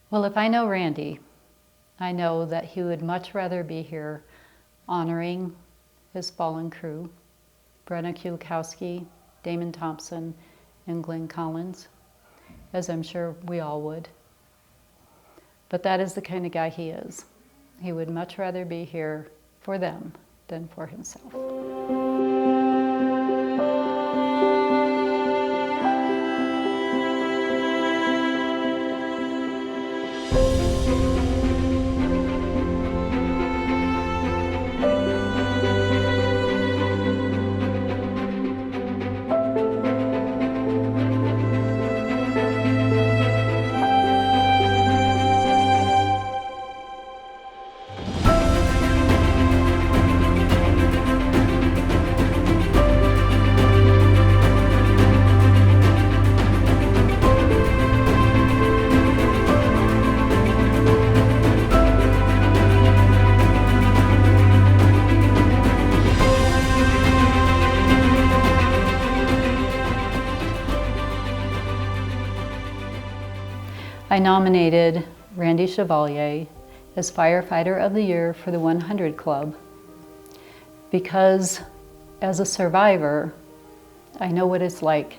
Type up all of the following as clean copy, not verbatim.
Well, if I know Randy, I know that he would much rather be here honoring his fallen crew, Brenna Kulikowski, Damon Thompson, and Glenn Collins, as I'm sure we all would. But that is the kind of guy he is. He would much rather be here for them than for himself. I nominated Randy Chevalier as Firefighter of the Year for the 100 Club because as a survivor, I know what it's like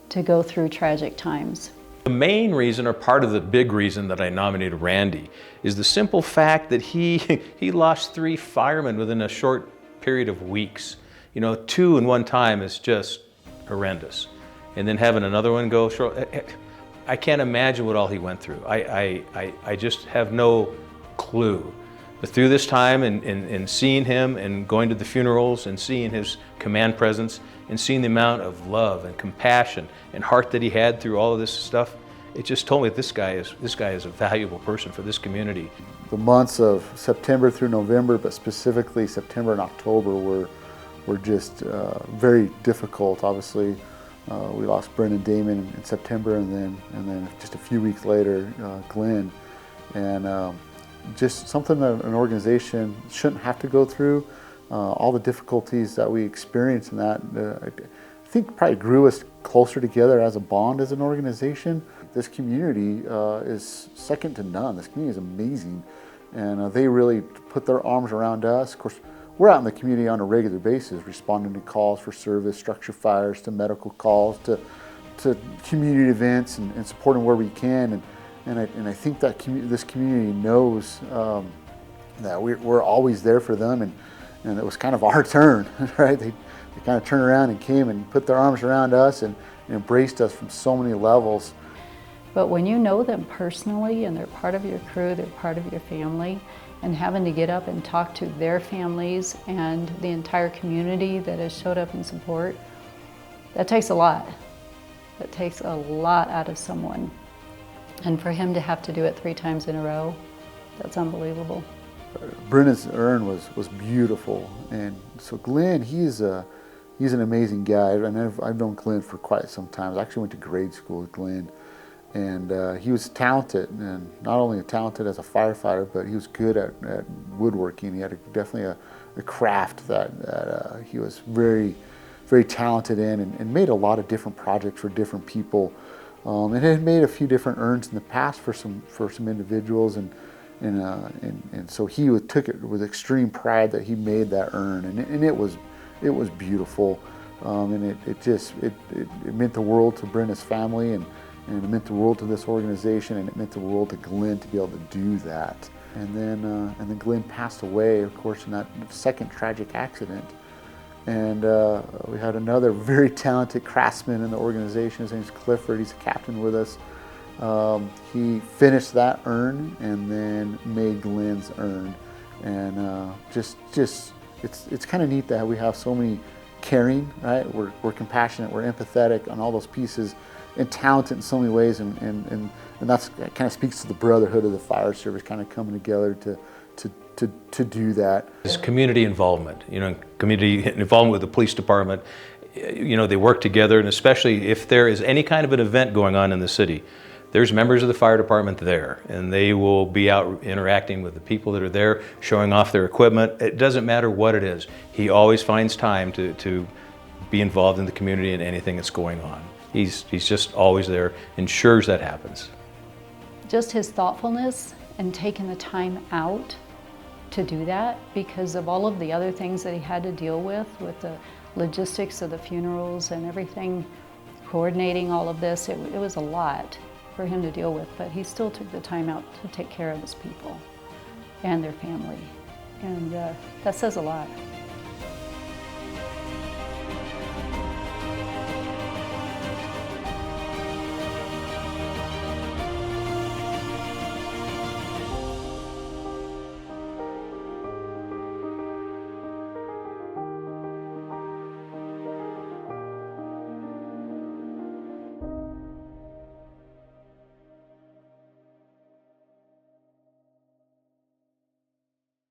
to go through tragic times. The main reason, or part of the big reason that I nominated Randy, is the simple fact that he lost 3 firemen within a short period of weeks. You know, 2 in one time is just horrendous. And then having another one go short, I can't imagine what all he went through. I just have no clue. But through this time and seeing him and going to the funerals and seeing his command presence and seeing the amount of love and compassion and heart that he had through all of this stuff, it just told me that this guy is a valuable person for this community. The months of September through November, but specifically September and October were just very difficult. Obviously, we lost Brennan and Damon in September, and then just a few weeks later, Glenn, and just something that an organization shouldn't have to go through. All the difficulties that we experienced in that, I think probably grew us closer together as a bond as an organization. This community is second to none. This community is amazing, and they really put their arms around us. Of course, we're out in the community on a regular basis, responding to calls for service, structure fires, to medical calls, to community events, and supporting where we can. And I think that this community knows that we're always there for them, and it was kind of our turn, right? They kind of turned around and came and put their arms around us and embraced us from so many levels. But when you know them personally and they're part of your crew, they're part of your family, and having to get up and talk to their families and the entire community that has showed up in support, that takes a lot. That takes a lot out of someone. And for him to have to do it 3 times in a row, that's unbelievable. Brennan's urn was beautiful, and so Glenn, he's an amazing guy, and I've known Glenn for quite some time. I actually went to grade school with Glenn, and he was talented, and not only talented as a firefighter, but he was good at woodworking. He had definitely a craft that he was very, very talented in, and made a lot of different projects for different people. And had made a few different urns in the past for some individuals, and so he took it with extreme pride that he made that urn, and it was beautiful, and it meant the world to Brenna's family, and it meant the world to this organization, and it meant the world to Glenn to be able to do that. And then Glenn passed away, of course, in that second tragic accident. And we had another very talented craftsman in the organization. His name's Clifford. He's a captain with us. He finished that urn and then made Glenn's urn. And it's kind of neat that we have so many caring, right? We're compassionate, we're empathetic on all those pieces, and talented in so many ways. And that kind of speaks to the brotherhood of the fire service, kind of coming together to do that. It's community involvement, community involvement with the police department. They work together, and especially if there is any kind of an event going on in the city, there's members of the fire department there, and they will be out interacting with the people that are there, showing off their equipment. It doesn't matter what it is. He always finds time to be involved in the community and anything that's going on. He's just always there, ensures that happens. just his thoughtfulness and taking the time out to do that because of all of the other things that he had to deal with the logistics of the funerals and everything, coordinating all of this. It was a lot for him to deal with, but he still took the time out to take care of his people and their family. And that says a lot.